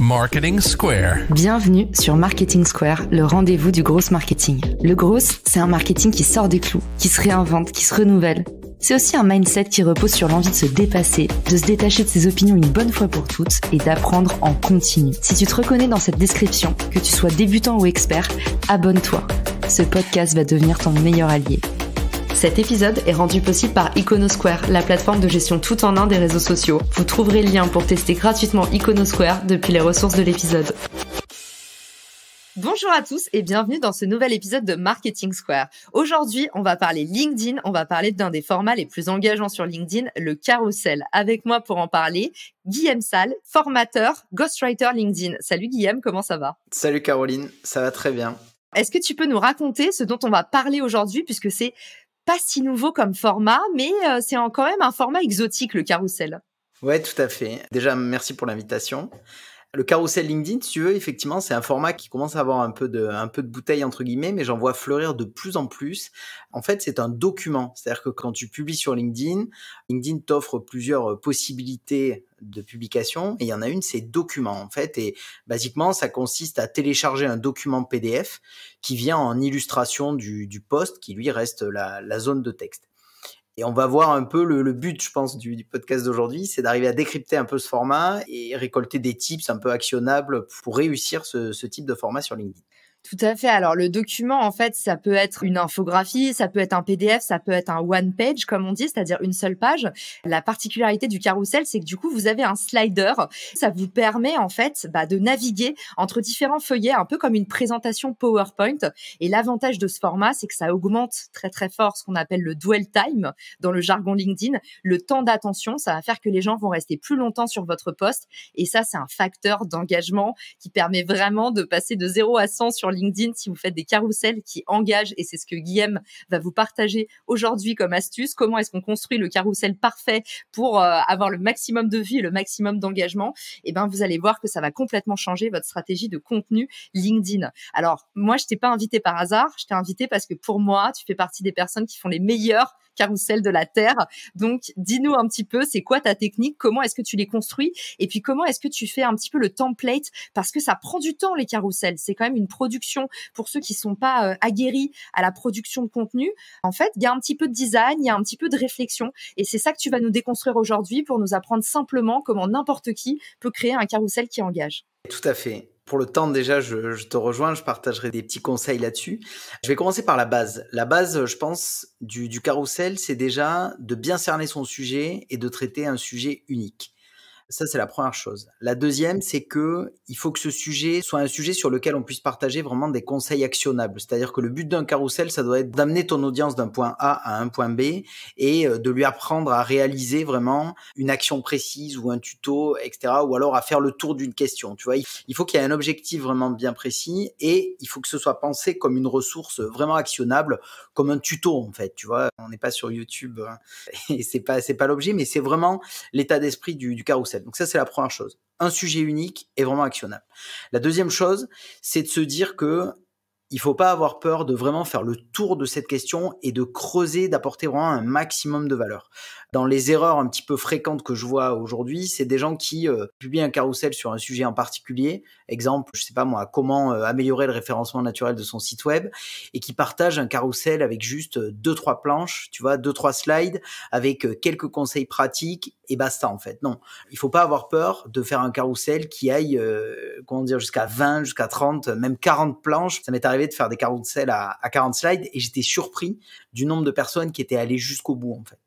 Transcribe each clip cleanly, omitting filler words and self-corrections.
Marketing Square. Bienvenue sur Marketing Square, le rendez-vous du gros marketing. Le gros, c'est un marketing qui sort des clous, qui se réinvente, qui se renouvelle. C'est aussi un mindset qui repose sur l'envie de se dépasser, de se détacher de ses opinions une bonne fois pour toutes et d'apprendre en continu. Si tu te reconnais dans cette description, que tu sois débutant ou expert, abonne-toi. Ce podcast va devenir ton meilleur allié. Cet épisode est rendu possible par Iconosquare, la plateforme de gestion tout en un des réseaux sociaux. Vous trouverez le lien pour tester gratuitement Iconosquare depuis les ressources de l'épisode. Bonjour à tous et bienvenue dans ce nouvel épisode de Marketing Square. Aujourd'hui, on va parler LinkedIn, on va parler d'un des formats les plus engageants sur LinkedIn, le carrousel. Avec moi pour en parler, Guillaume Salles, formateur, ghostwriter LinkedIn. Salut Guillaume, comment ça va ? Salut Caroline, ça va très bien. Est-ce que tu peux nous raconter ce dont on va parler aujourd'hui puisque c'est pas si nouveau comme format, mais c'est quand même un format exotique, le carrousel. Ouais, tout à fait. Déjà, merci pour l'invitation. Le carrousel LinkedIn, si tu veux, effectivement, c'est un format qui commence à avoir un peu de bouteille, entre guillemets, mais j'en vois fleurir de plus en plus. En fait, c'est un document. C'est-à-dire que quand tu publies sur LinkedIn, LinkedIn t'offre plusieurs possibilités de publication. Et il y en a une, c'est document, en fait. Et basiquement, ça consiste à télécharger un document PDF qui vient en illustration du post, qui lui reste la zone de texte. Et on va voir un peu le but, je pense, du podcast d'aujourd'hui, c'est d'arriver à décrypter un peu ce format et récolter des tips un peu actionnables pour réussir ce type de format sur LinkedIn. Tout à fait. Alors, le document, en fait, ça peut être une infographie, ça peut être un PDF, ça peut être un one page, comme on dit, c'est-à-dire une seule page. La particularité du carrousel, c'est que du coup, vous avez un slider. Ça vous permet, en fait, de naviguer entre différents feuillets, un peu comme une présentation PowerPoint. Et l'avantage de ce format, c'est que ça augmente très, très fort ce qu'on appelle le dwell time dans le jargon LinkedIn. Le temps d'attention, ça va faire que les gens vont rester plus longtemps sur votre post. Et ça, c'est un facteur d'engagement qui permet vraiment de passer de 0 à 100 sur LinkedIn si vous faites des carousels qui engagent, et c'est ce que Guillaume va vous partager aujourd'hui comme astuce. Comment est-ce qu'on construit le carrousel parfait pour avoir le maximum de vues et le maximum d'engagement? Et vous allez voir que ça va complètement changer votre stratégie de contenu LinkedIn. Alors, moi, je t'ai pas invité par hasard. Je t'ai invité parce que pour moi, tu fais partie des personnes qui font les meilleurs carousels de la Terre. Donc, dis-nous un petit peu, c'est quoi ta technique? Comment est-ce que tu les construis? Et puis, comment est-ce que tu fais un petit peu le template? Parce que ça prend du temps, les carousels. C'est quand même une production pour ceux qui sont pas aguerris à la production de contenu. En fait, il y a un petit peu de design, il y a un petit peu de réflexion. Et c'est ça que tu vas nous déconstruire aujourd'hui pour nous apprendre simplement comment n'importe qui peut créer un carrousel qui engage. Tout à fait. Pour le temps, déjà, je te rejoins, je partagerai des petits conseils là-dessus. Je vais commencer par la base. La base, je pense, du carrousel, c'est déjà de bien cerner son sujet et de traiter un sujet unique. Ça, c'est la première chose. La deuxième, c'est que il faut que ce sujet soit un sujet sur lequel on puisse partager vraiment des conseils actionnables. C'est-à-dire que le but d'un carrousel, ça doit être d'amener ton audience d'un point A à un point B et de lui apprendre à réaliser vraiment une action précise ou un tuto, etc. Ou alors à faire le tour d'une question. Tu vois, il faut qu'il y ait un objectif vraiment bien précis et il faut que ce soit pensé comme une ressource vraiment actionnable, comme un tuto en fait. Tu vois, on n'est pas sur YouTube et c'est pas l'objet, mais c'est vraiment l'état d'esprit du carrousel. Donc ça, c'est la première chose. Un sujet unique est vraiment actionnable. La deuxième chose, c'est de se dire que il faut pas avoir peur de vraiment faire le tour de cette question et de creuser, d'apporter vraiment un maximum de valeur. Dans les erreurs un petit peu fréquentes que je vois aujourd'hui, c'est des gens qui publient un carrousel sur un sujet en particulier. Exemple, je sais pas moi, comment améliorer le référencement naturel de son site web et qui partagent un carrousel avec juste 2-3 planches, tu vois, 2-3 slides avec quelques conseils pratiques et basta en fait. Non, il faut pas avoir peur de faire un carrousel qui aille jusqu'à 20, jusqu'à 30, même 40 planches. Ça m'est arrivé de faire des carousels à 40 slides et j'étais surpris du nombre de personnes qui étaient allées jusqu'au bout en fait.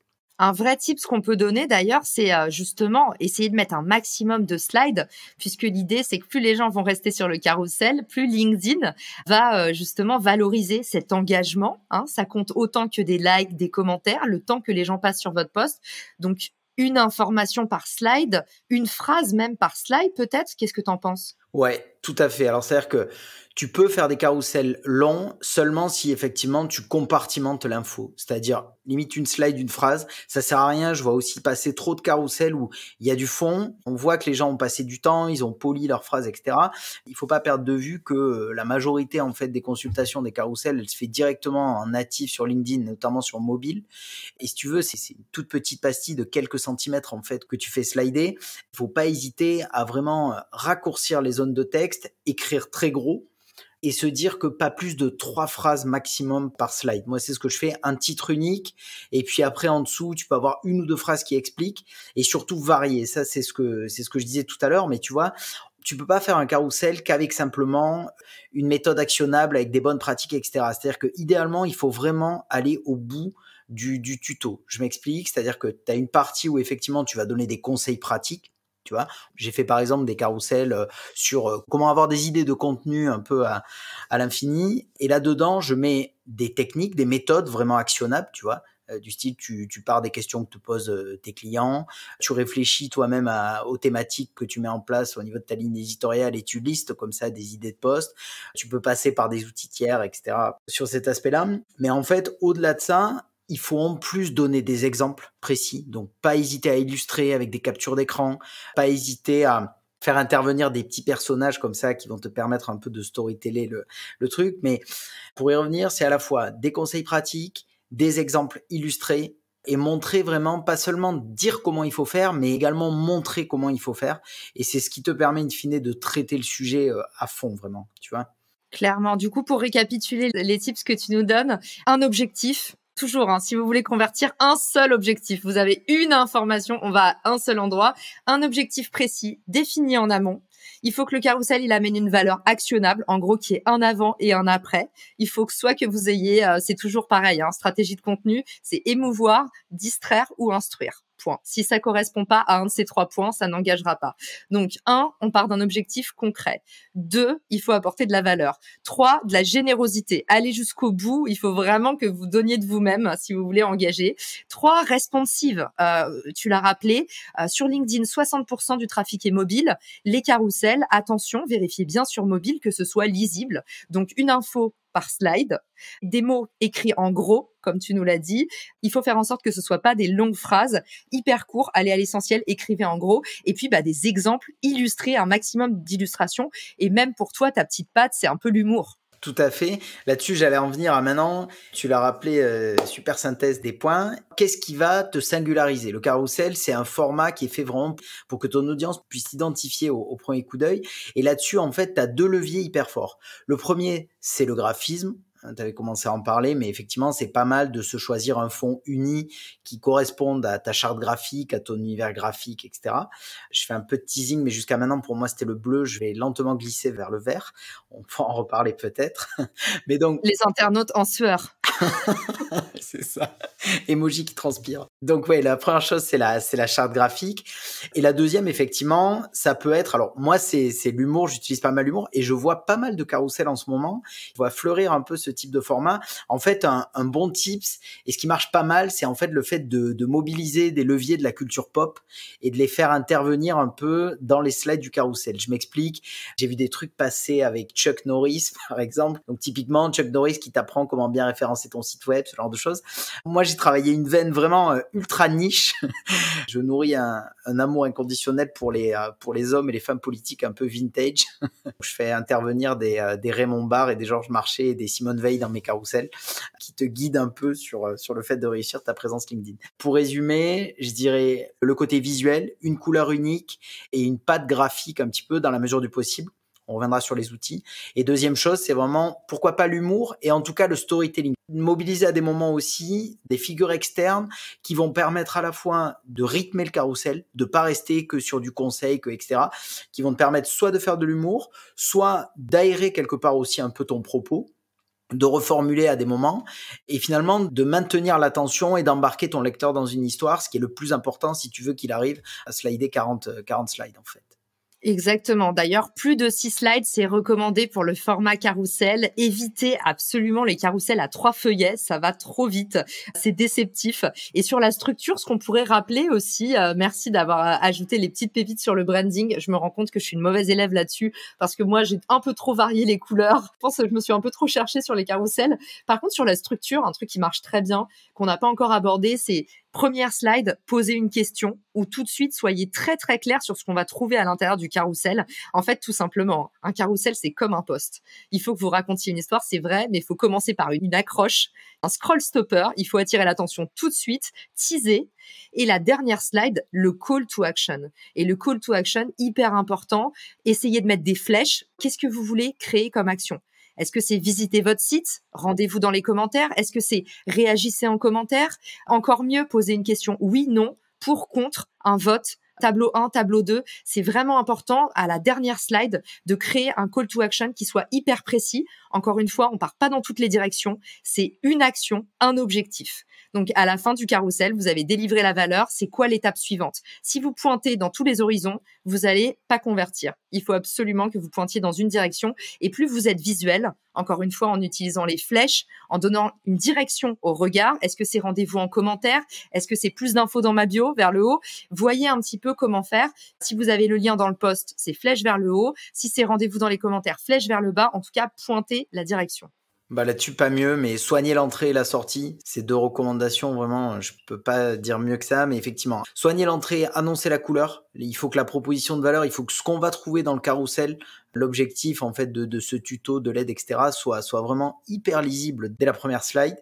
Un vrai tip, ce qu'on peut donner d'ailleurs, c'est justement essayer de mettre un maximum de slides, puisque l'idée, c'est que plus les gens vont rester sur le carrousel, plus LinkedIn va justement valoriser cet engagement. Ça compte autant que des likes, des commentaires, le temps que les gens passent sur votre post. Donc, une information par slide, une phrase même par slide peut-être. Qu'est-ce que tu en penses ? Ouais, Tout à fait. Alors, c'est-à-dire que tu peux faire des carousels longs seulement si effectivement tu compartimentes l'info. C'est-à-dire, limite une slide, une phrase, ça sert à rien. Je vois aussi passer trop de carousels où il y a du fond. On voit que les gens ont passé du temps, ils ont poli leurs phrases, etc. Il faut pas perdre de vue que la majorité en fait des consultations des carousels, elle se fait directement en natif sur LinkedIn, notamment sur mobile. Et si tu veux, c'est une toute petite pastille de quelques centimètres en fait que tu fais slider. Il faut pas hésiter à vraiment raccourcir les zones de texte, écrire très gros et se dire que pas plus de 3 phrases maximum par slide. Moi, c'est ce que je fais, un titre unique, et puis après, en dessous, tu peux avoir 1 ou 2 phrases qui expliquent, et surtout varier. Ça, c'est ce que je disais tout à l'heure, mais tu vois, tu peux pas faire un carrousel qu'avec simplement une méthode actionnable avec des bonnes pratiques, etc. C'est-à-dire que idéalement, il faut vraiment aller au bout du tuto. Je m'explique, c'est-à-dire que tu as une partie où effectivement, tu vas donner des conseils pratiques. Tu vois, j'ai fait par exemple des carousels sur comment avoir des idées de contenu un peu à l'infini. Et là-dedans, je mets des techniques, des méthodes vraiment actionnables, tu vois, du style tu pars des questions que te posent tes clients, tu réfléchis toi-même aux thématiques que tu mets en place au niveau de ta ligne éditoriale et tu listes comme ça des idées de poste. Tu peux passer par des outils tiers, etc. sur cet aspect-là. Mais en fait, au-delà de ça, il faut en plus donner des exemples précis. Donc, pas hésiter à illustrer avec des captures d'écran, pas hésiter à faire intervenir des petits personnages comme ça qui vont te permettre un peu de storyteller le truc. Mais pour y revenir, c'est à la fois des conseils pratiques, des exemples illustrés et montrer vraiment, pas seulement dire comment il faut faire, mais également montrer comment il faut faire. Et c'est ce qui te permet, in fine, de traiter le sujet à fond, vraiment, tu vois. Clairement. Du coup, pour récapituler les tips que tu nous donnes, un objectif. Toujours, si vous voulez convertir un seul objectif, vous avez une information, on va à un seul endroit, un objectif précis, défini en amont. Il faut que le carrousel, il amène une valeur actionnable, en gros, qui est un avant et un après. Il faut que soit que vous ayez, c'est toujours pareil, stratégie de contenu, c'est émouvoir, distraire ou instruire. Point. Si ça correspond pas à un de ces 3 points, ça n'engagera pas. Donc, 1, on part d'un objectif concret. 2, il faut apporter de la valeur. 3, de la générosité. Allez jusqu'au bout. Il faut vraiment que vous donniez de vous-même si vous voulez engager. 3, responsive. Tu l'as rappelé. Sur LinkedIn, 60% du trafic est mobile. Les carousels, attention, vérifiez bien sur mobile que ce soit lisible. Donc, une info par slide, des mots écrits en gros, comme tu nous l'as dit. Il faut faire en sorte que ce soit pas des longues phrases hyper courtes, allez à l'essentiel, écrivez en gros. Et puis, des exemples illustrés, un maximum d'illustrations. Et même pour toi, ta petite patte, c'est un peu l'humour. Tout à fait. Là-dessus, j'allais en venir à maintenant. Tu l'as rappelé, super synthèse des points. Qu'est-ce qui va te singulariser? Le carrousel, c'est un format qui est fait vraiment pour que ton audience puisse t'identifier au premier coup d'œil. Et là-dessus, en fait, tu as 2 leviers hyper forts. Le premier, c'est le graphisme. Tu avais commencé à en parler, mais effectivement, c'est pas mal de se choisir un fond uni qui corresponde à ta charte graphique, à ton univers graphique, etc. Je fais un peu de teasing, mais jusqu'à maintenant, pour moi, c'était le bleu. Je vais lentement glisser vers le vert. On va en reparler peut-être. Mais donc, les internautes en sueur. c'est ça. Emoji qui transpire. Donc ouais, la première chose, c'est la charte graphique. Et la deuxième, effectivement, ça peut être, alors moi, c'est l'humour, j'utilise pas mal l'humour et je vois pas mal de carousels en ce moment. Je vois fleurir un peu ce type de format. En fait, un bon tips, et ce qui marche pas mal, c'est en fait le fait de mobiliser des leviers de la culture pop et de les faire intervenir un peu dans les slides du carrousel. Je m'explique. J'ai vu des trucs passer avec Chuck Norris, par exemple. Donc typiquement, Chuck Norris qui t'apprend comment bien référencer ton site web, ce genre de choses. Moi, j'ai travaillé une veine vraiment ultra niche. Je nourris un amour inconditionnel pour les hommes et les femmes politiques un peu vintage. Je fais intervenir des Raymond Barre et des Georges Marchais et des Simone Veil dans mes carousels qui te guident un peu sur le fait de réussir ta présence LinkedIn. Pour résumer, je dirais le côté visuel, une couleur unique et une patte graphique un petit peu dans la mesure du possible. On reviendra sur les outils. Et deuxième chose, c'est vraiment, pourquoi pas l'humour et en tout cas le storytelling. Mobiliser à des moments aussi des figures externes qui vont permettre à la fois de rythmer le carrousel, de pas rester que sur du conseil, etc., qui vont te permettre soit de faire de l'humour, soit d'aérer quelque part aussi un peu ton propos, de reformuler à des moments et finalement de maintenir l'attention et d'embarquer ton lecteur dans une histoire, ce qui est le plus important si tu veux qu'il arrive à slider 40 slides en fait. Exactement. D'ailleurs, plus de 6 slides, c'est recommandé pour le format carrousel. Évitez absolument les carousels à 3 feuillets, ça va trop vite. C'est déceptif. Et sur la structure, ce qu'on pourrait rappeler aussi, merci d'avoir ajouté les petites pépites sur le branding. Je me rends compte que je suis une mauvaise élève là-dessus parce que moi, j'ai un peu trop varié les couleurs. Je pense que je me suis un peu trop cherchée sur les carousels. Par contre, sur la structure, un truc qui marche très bien, qu'on n'a pas encore abordé, c'est première slide, posez une question ou tout de suite, soyez très, très clair sur ce qu'on va trouver à l'intérieur du carrousel. En fait, tout simplement, un carrousel, c'est comme un post. Il faut que vous racontiez une histoire, c'est vrai, mais il faut commencer par une accroche, un scroll stopper. Il faut attirer l'attention tout de suite, teaser. Et la dernière slide, le call to action. Et le call to action, hyper important. Essayez de mettre des flèches. Qu'est-ce que vous voulez créer comme action? Est-ce que c'est visiter votre site? Rendez-vous dans les commentaires. Est-ce que c'est réagissez en commentaire? Encore mieux, poser une question oui, non, pour, contre, un vote. Tableau 1, tableau 2, c'est vraiment important à la dernière slide de créer un call to action qui soit hyper précis. Encore une fois, on part pas dans toutes les directions. C'est une action, un objectif. Donc, à la fin du carrousel, vous avez délivré la valeur. C'est quoi l'étape suivante? Si vous pointez dans tous les horizons, vous allez pas convertir. Il faut absolument que vous pointiez dans une direction. Et plus vous êtes visuel, encore une fois, en utilisant les flèches, en donnant une direction au regard. Est-ce que c'est rendez-vous en commentaire? Est-ce que c'est plus d'infos dans ma bio vers le haut? Voyez un petit peu comment faire. Si vous avez le lien dans le post, c'est flèche vers le haut. Si c'est rendez-vous dans les commentaires, flèche vers le bas. En tout cas, pointez la direction. Bah là-dessus, pas mieux, mais soigner l'entrée et la sortie, c'est 2 recommandations, vraiment, je peux pas dire mieux que ça, mais effectivement, soigner l'entrée, annoncer la couleur, il faut que la proposition de valeur, il faut que ce qu'on va trouver dans le carrousel, l'objectif en fait de ce tuto, de l'aide, etc., soit vraiment hyper lisible dès la première slide.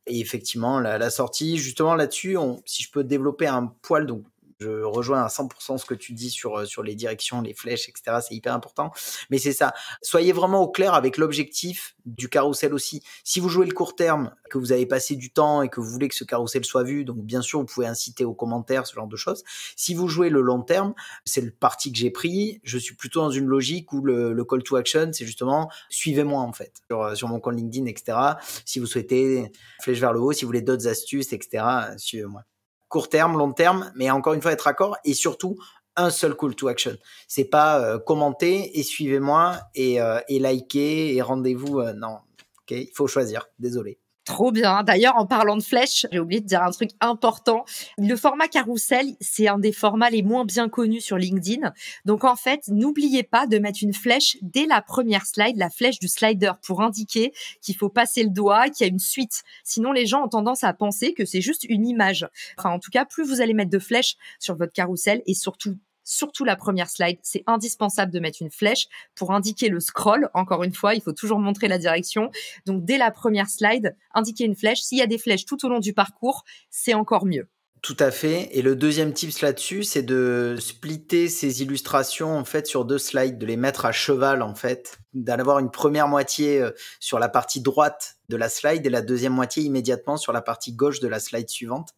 Et effectivement, la sortie, justement là-dessus, si je peux développer un poil, donc je rejoins à 100% ce que tu dis sur les directions, les flèches, etc. C'est hyper important. Mais c'est ça. Soyez vraiment au clair avec l'objectif du carrousel aussi. Si vous jouez le court terme, que vous avez passé du temps et que vous voulez que ce carrousel soit vu, donc bien sûr, vous pouvez inciter aux commentaires, ce genre de choses. Si vous jouez le long terme, c'est le parti que j'ai pris. Je suis plutôt dans une logique où le call to action, c'est justement suivez-moi en fait sur mon compte LinkedIn, etc. Si vous souhaitez flèche vers le haut, si vous voulez d'autres astuces, etc. Suivez-moi. Court terme, long terme, mais encore une fois, être raccord et surtout un seul call to action. C'est pas commenter et suivez-moi et likez et rendez-vous. Non, ok, il faut choisir. Désolé. Trop bien. D'ailleurs, en parlant de flèches, j'ai oublié de dire un truc important. Le format carrousel, c'est un des formats les moins bien connus sur LinkedIn. Donc, en fait, n'oubliez pas de mettre une flèche dès la première slide, la flèche du slider, pour indiquer qu'il faut passer le doigt, qu'il y a une suite. Sinon, les gens ont tendance à penser que c'est juste une image. Enfin, en tout cas, plus vous allez mettre de flèches sur votre carrousel et surtout la première slide, c'est indispensable de mettre une flèche pour indiquer le scroll. Encore une fois, il faut toujours montrer la direction. Donc, dès la première slide, indiquer une flèche. S'il y a des flèches tout au long du parcours, c'est encore mieux. Tout à fait. Et le deuxième tips là-dessus, c'est de splitter ces illustrations en fait sur 2 slides, de les mettre à cheval en fait, d'en avoir une première moitié sur la partie droite de la slide et la deuxième moitié immédiatement sur la partie gauche de la slide suivante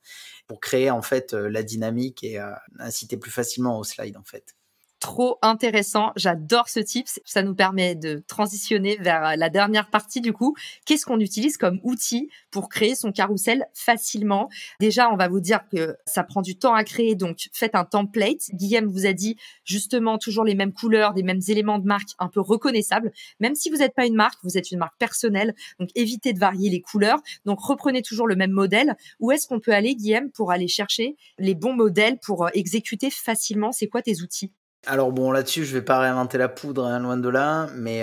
pour créer en fait la dynamique et inciter plus facilement au slide en fait. Trop intéressant. J'adore ce tips. Ça nous permet de transitionner vers la dernière partie du coup. Qu'est-ce qu'on utilise comme outil pour créer son carrousel facilement? Déjà, on va vous dire que ça prend du temps à créer, donc faites un template. Guillaume vous a dit justement toujours les mêmes couleurs, des mêmes éléments de marque un peu reconnaissables. Même si vous n'êtes pas une marque, vous êtes une marque personnelle, donc évitez de varier les couleurs. Donc reprenez toujours le même modèle. Où est-ce qu'on peut aller, Guillaume, pour aller chercher les bons modèles pour exécuter facilement? C'est quoi tes outils? Alors bon, là-dessus, je vais pas réinventer la poudre, hein, loin de là, mais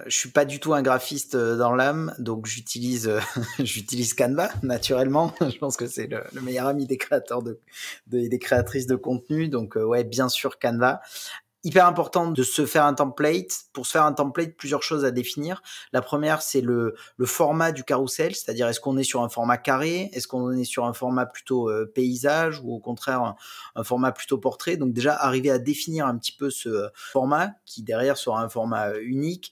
je suis pas du tout un graphiste dans l'âme, donc j'utilise j'utilise Canva naturellement. Je pense que c'est le meilleur ami des créateurs des créatrices de contenu, donc ouais, bien sûr Canva. Hyper important de se faire un template. Pour se faire un template, plusieurs choses à définir. La première, c'est le format du carrousel, c'est-à-dire est-ce qu'on est sur un format carré, est-ce qu'on est sur un format plutôt paysage ou au contraire un format plutôt portrait. Donc déjà, arriver à définir un petit peu ce format qui derrière sera un format unique.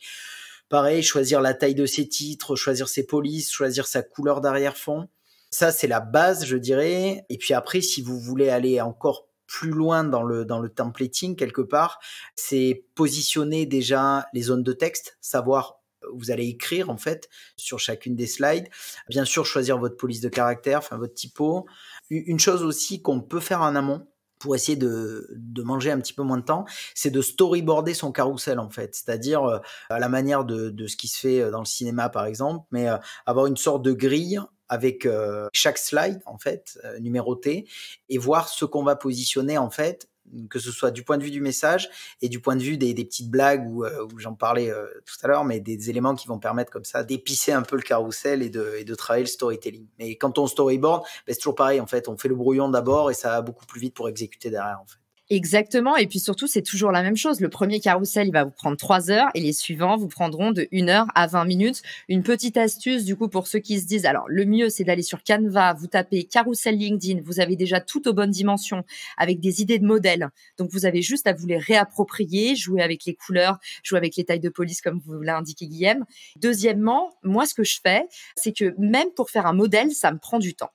Pareil, choisir la taille de ses titres, choisir ses polices, choisir sa couleur d'arrière-fond. Ça, c'est la base, je dirais. Et puis après, si vous voulez aller encore plus loin dans le templating quelque part, c'est positionner déjà les zones de texte, savoir où vous allez écrire en fait sur chacune des slides. Bien sûr, choisir votre police de caractère, enfin votre typo. Une chose aussi qu'on peut faire en amont pour essayer de manger un petit peu moins de temps, c'est de storyboarder son carrousel en fait, c'est-à-dire à la manière de ce qui se fait dans le cinéma par exemple, mais avoir une sorte de grille avec chaque slide en fait numéroté et voir ce qu'on va positionner en fait, que ce soit du point de vue du message et du point de vue des petites blagues où j'en parlais tout à l'heure, mais des éléments qui vont permettre comme ça d'épicer un peu le carrousel et de travailler le storytelling. Mais quand on storyboard, c'est toujours pareil en fait, on fait le brouillon d'abord et ça va beaucoup plus vite pour exécuter derrière en fait. Exactement. Et puis surtout, c'est toujours la même chose. Le premier carrousel, il va vous prendre 3 heures et les suivants vous prendront de 1 heure à 20 minutes. Une petite astuce, du coup, pour ceux qui se disent, alors, le mieux, c'est d'aller sur Canva, vous tapez carrousel LinkedIn, vous avez déjà tout aux bonnes dimensions avec des idées de modèles. Donc, vous avez juste à vous les réapproprier, jouer avec les couleurs, jouer avec les tailles de police, comme vous l'a indiqué Guillaume. Deuxièmement, moi, ce que je fais, c'est que même pour faire un modèle, ça me prend du temps.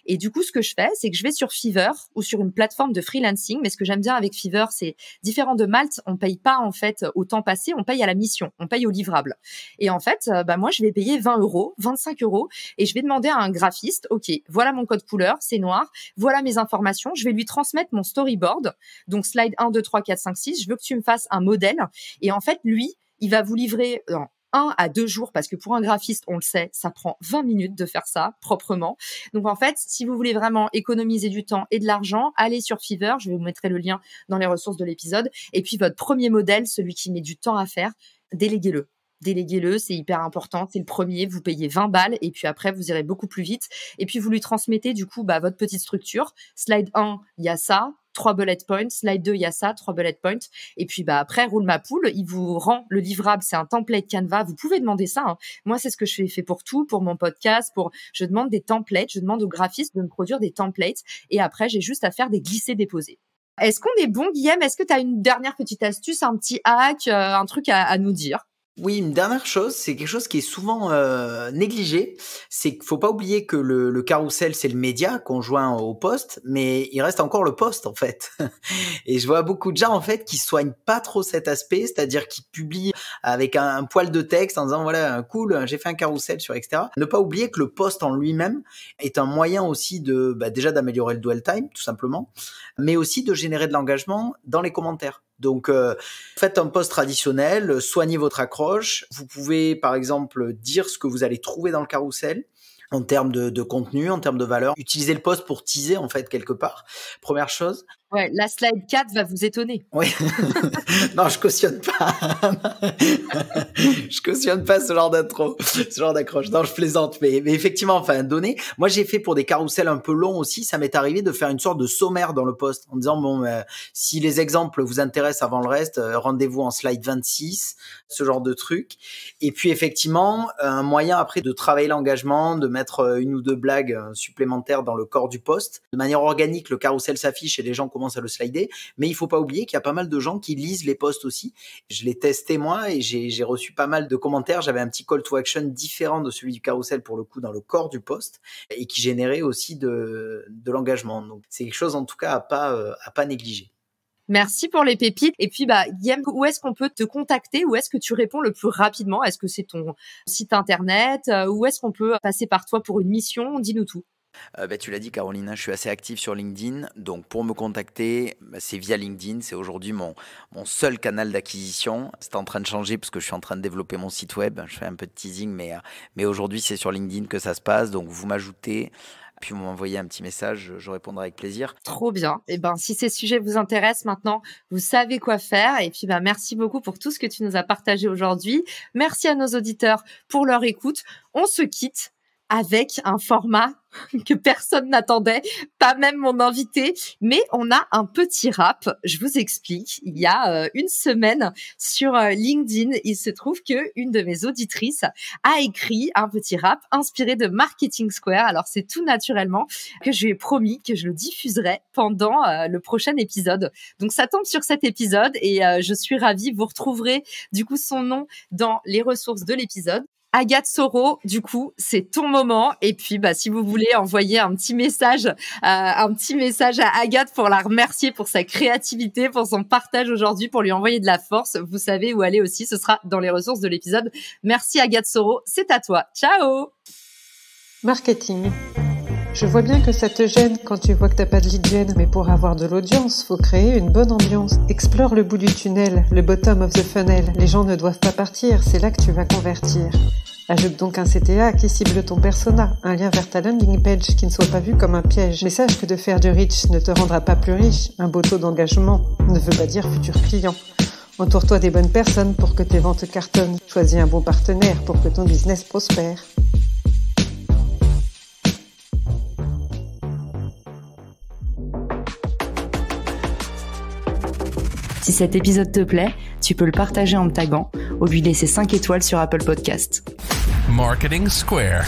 Et du coup, ce que je fais, c'est que je vais sur Fiverr ou sur une plateforme de freelancing. Mais ce que j'aime bien avec Fiverr, c'est différent de Malte, on paye pas en fait au temps passé, on paye à la mission, on paye au livrable. Et en fait, moi, je vais payer 20 €, 25 € et je vais demander à un graphiste, OK, voilà mon code couleur, c'est noir, voilà mes informations, je vais lui transmettre mon storyboard. Donc, slide 1, 2, 3, 4, 5, 6, je veux que tu me fasses un modèle. Et en fait, lui, il va vous livrer 1 à 2 jours, parce que pour un graphiste, on le sait, ça prend 20 minutes de faire ça proprement. Donc en fait, si vous voulez vraiment économiser du temps et de l'argent, allez sur Fiverr, je vous mettrai le lien dans les ressources de l'épisode. Et puis votre premier modèle, celui qui met du temps à faire, déléguez-le. Déléguez-le, c'est hyper important. C'est le premier, vous payez 20 balles et puis après, vous irez beaucoup plus vite. Et puis, vous lui transmettez du coup votre petite structure. Slide 1, il y a ça, 3 bullet points. Slide 2, il y a ça, 3 bullet points. Et puis, après, roule ma poule, il vous rend le livrable. C'est un template Canva. Vous pouvez demander ça, hein. Moi, c'est ce que je fais pour tout, pour mon podcast, je demande des templates. Je demande aux graphistes de me produire des templates. Et après, j'ai juste à faire des glissés-déposés. Est-ce qu'on est bon, Guillaume? Est-ce que tu as une dernière petite astuce, un petit hack, un truc à nous dire? Oui, une dernière chose, c'est quelque chose qui est souvent négligé, c'est qu'il faut pas oublier que le carrousel, c'est le média conjoint au post, mais il reste encore le post en fait. Et je vois beaucoup de gens en fait qui soignent pas trop cet aspect, c'est-à-dire qui publient avec un poil de texte en disant voilà, cool, j'ai fait un carrousel sur etc. Ne pas oublier que le post en lui-même est un moyen aussi de déjà d'améliorer le dwell time tout simplement, mais aussi de générer de l'engagement dans les commentaires. Donc, faites un post traditionnel, soignez votre accroche. Vous pouvez, par exemple, dire ce que vous allez trouver dans le carrousel en termes de contenu, en termes de valeur. Utilisez le post pour teaser, en fait, quelque part. Première chose. Ouais, la slide 4 va vous étonner. Oui. Non, je cautionne pas. Je cautionne pas ce genre d'intro, ce genre d'accroche. Non, je plaisante, mais effectivement, donner. Moi, j'ai fait pour des carousels un peu longs aussi. Ça m'est arrivé de faire une sorte de sommaire dans le post en disant si les exemples vous intéressent avant le reste, rendez-vous en slide 26, ce genre de truc. Et puis effectivement, un moyen après de travailler l'engagement, de mettre 1 ou 2 blagues supplémentaires dans le corps du post. De manière organique, le carrousel s'affiche et les gens commencent à le slider, mais il faut pas oublier qu'il y a pas mal de gens qui lisent les posts aussi. Je l'ai testé moi et j'ai reçu pas mal de commentaires. J'avais un petit call to action différent de celui du carrousel pour le coup dans le corps du post et qui générait aussi de l'engagement. Donc c'est quelque chose en tout cas à pas négliger. Merci pour les pépites. Et puis, Guillaume, où est-ce qu'on peut te contacter? Où est-ce que tu réponds le plus rapidement? Est-ce que c'est ton site internet? Où est-ce qu'on peut passer par toi pour une mission? Dis-nous tout. Tu l'as dit Caroline, je suis assez actif sur LinkedIn, donc pour me contacter, c'est via LinkedIn, c'est aujourd'hui mon seul canal d'acquisition. C'est en train de changer parce que je suis en train de développer mon site web, je fais un peu de teasing, mais aujourd'hui c'est sur LinkedIn que ça se passe, donc vous m'ajoutez, puis vous m'envoyez un petit message, je répondrai avec plaisir. Trop bien. Et si ces sujets vous intéressent maintenant, vous savez quoi faire. Et puis merci beaucoup pour tout ce que tu nous as partagé aujourd'hui. Merci à nos auditeurs pour leur écoute. On se quitte avec un format que personne n'attendait, pas même mon invité, mais on a un petit rap. Je vous explique. Il y a une semaine sur LinkedIn, il se trouve que une de mes auditrices a écrit un petit rap inspiré de Marketing Square. Alors c'est tout naturellement que je lui ai promis que je le diffuserai pendant le prochain épisode. Donc ça tombe sur cet épisode et je suis ravie. Vous retrouverez du coup son nom dans les ressources de l'épisode. Agathe Soro, du coup, c'est ton moment. Et puis, si vous voulez envoyer un petit message à Agathe pour la remercier pour sa créativité, pour son partage aujourd'hui, pour lui envoyer de la force, vous savez où aller aussi. Ce sera dans les ressources de l'épisode. Merci Agathe Soro, c'est à toi. Ciao. Marketing. Je vois bien que ça te gêne quand tu vois que t'as pas de lead gen, mais pour avoir de l'audience, faut créer une bonne ambiance. Explore le bout du tunnel, le bottom of the funnel. Les gens ne doivent pas partir, c'est là que tu vas convertir. Ajoute donc un CTA qui cible ton persona, un lien vers ta landing page qui ne soit pas vu comme un piège. Mais sache que de faire du reach ne te rendra pas plus riche. Un beau taux d'engagement ne veut pas dire futur client. Entoure-toi des bonnes personnes pour que tes ventes cartonnent. Choisis un bon partenaire pour que ton business prospère. Si cet épisode te plaît, tu peux le partager en me taguant ou lui laisser 5 étoiles sur Apple Podcast. Marketing Square.